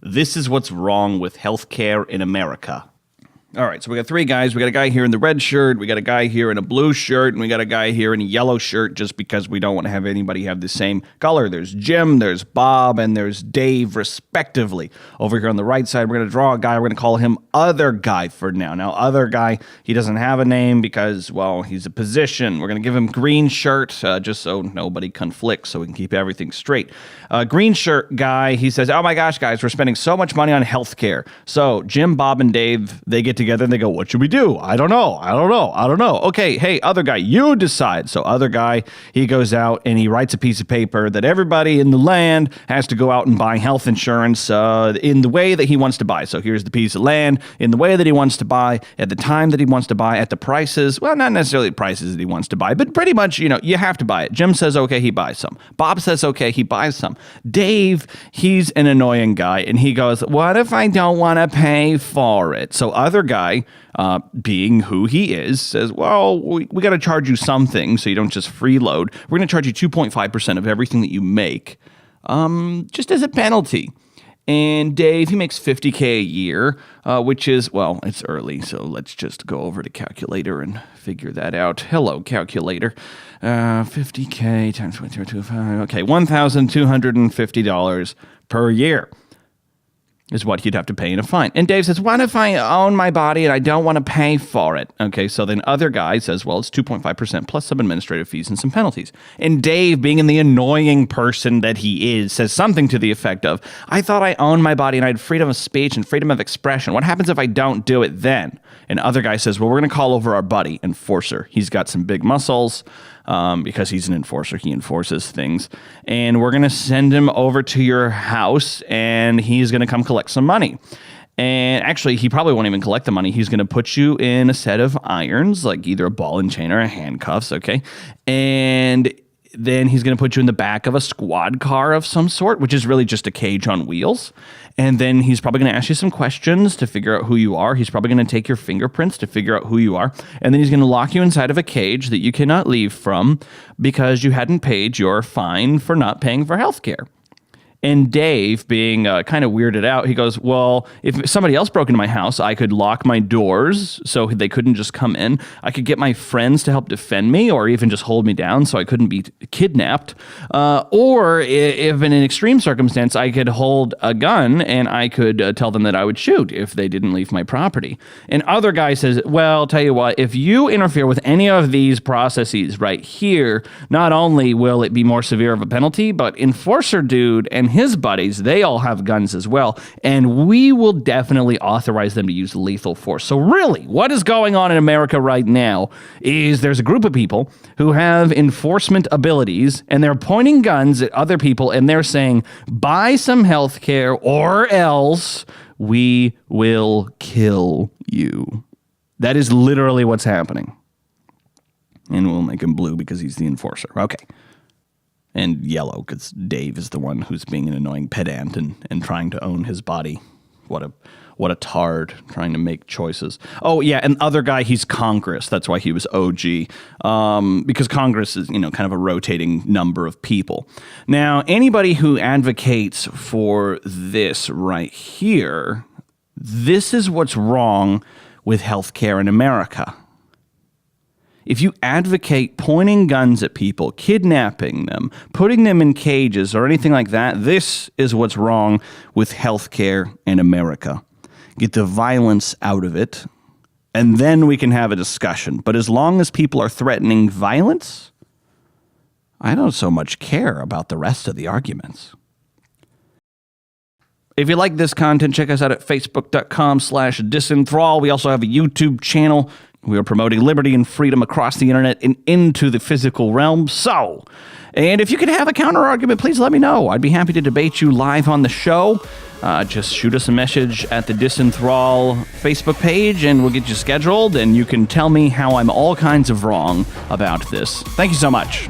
This is what's wrong with healthcare in America. All right, so we got three guys. We got a guy here in the red shirt, we got a guy here in a blue shirt, and we got a guy here in a yellow shirt just because we don't want to have anybody have the same color. There's Jim, there's Bob, and there's Dave, respectively. Over here on the right side, we're going to draw a guy. We're going to call him Other Guy for now. Now, Other Guy, he doesn't have a name because, well, he's a position. We're going to give him green shirt just so nobody conflicts, so we can keep everything straight. Green shirt guy, he says, oh my gosh, guys, we're spending so much money on healthcare. So Jim, Bob, and Dave, they get together and they go, what should we do? I don't know. Okay, hey, Other Guy, you decide. So Other Guy, he goes out and he writes a piece of paper that everybody in the land has to go out and buy health insurance in the way that he wants to buy. So here's the piece of land in the way that he wants to buy, at the time that he wants to buy, at the prices, well, not necessarily the prices that he wants to buy, but pretty much, you have to buy it. Jim says, okay, he buys some. Bob says, okay, he buys some. Dave, he's an annoying guy, and he goes, what if I don't want to pay for it? So Other Guy, being who he is, says, well, we got to charge you something so you don't just freeload. We're going to charge you 2.5% of everything that you make, just as a penalty. And Dave, he makes $50K a year, which is, well, it's early, so let's just go over to calculator and figure that out. Hello, calculator. 50K times 0.025. Okay, $1,250 per year is what you'd have to pay in a fine. And Dave says, what if I own my body and I don't want to pay for it? Okay, so then Other Guy says, well, it's 2.5% plus some administrative fees and some penalties. And Dave, being the annoying person that he is, says something to the effect of, I thought I owned my body and I had freedom of speech and freedom of expression. What happens if I don't do it then? And Other Guy says, well, we're going to call over our buddy, Enforcer. He's got some big muscles. Because he's an enforcer, he enforces things. And we're going to send him over to your house, and he's going to come collect some money. And actually, he probably won't even collect the money. He's going to put you in a set of irons, like either a ball and chain or a handcuffs, okay? And then he's going to put you in the back of a squad car of some sort, which is really just a cage on wheels. And then he's probably going to ask you some questions to figure out who you are. He's probably going to take your fingerprints to figure out who you are. And then he's going to lock you inside of a cage that you cannot leave from because you hadn't paid your fine for not paying for healthcare. And Dave, being kind of weirded out, he goes, well, if somebody else broke into my house, I could lock my doors so they couldn't just come in. I could get my friends to help defend me or even just hold me down so I couldn't be kidnapped. Or if in an extreme circumstance, I could hold a gun and I could tell them that I would shoot if they didn't leave my property. And Other Guy says, well, tell you what, if you interfere with any of these processes right here, not only will it be more severe of a penalty, but Enforcer Dude and his buddies, they all have guns as well, and we will definitely authorize them to use lethal force. So really, what is going on in America right now is there's a group of people who have enforcement abilities, and they're pointing guns at other people, and they're saying, buy some health care or else we will kill you. That is literally what's happening. And we'll make him blue because he's the enforcer. Okay. And yellow, because Dave is the one who's being an annoying pedant and trying to own his body. What a tard, trying to make choices. Oh, yeah, and Other Guy, he's Congress. That's why he was OG. Because Congress is, kind of a rotating number of people. Now, anybody who advocates for this right here, this is what's wrong with healthcare in America. If you advocate pointing guns at people, kidnapping them, putting them in cages or anything like that, this is what's wrong with healthcare in America. Get the violence out of it, and then we can have a discussion. But as long as people are threatening violence, I don't so much care about the rest of the arguments. If you like this content, check us out at facebook.com/Disenthrall. We also have a YouTube channel. We are promoting liberty and freedom across the internet and into the physical realm. And if you could have a counter argument, please let me know. I'd be happy to debate you live on the show. Just shoot us a message at the Disenthrall Facebook page and we'll get you scheduled and you can tell me how I'm all kinds of wrong about this. Thank you so much.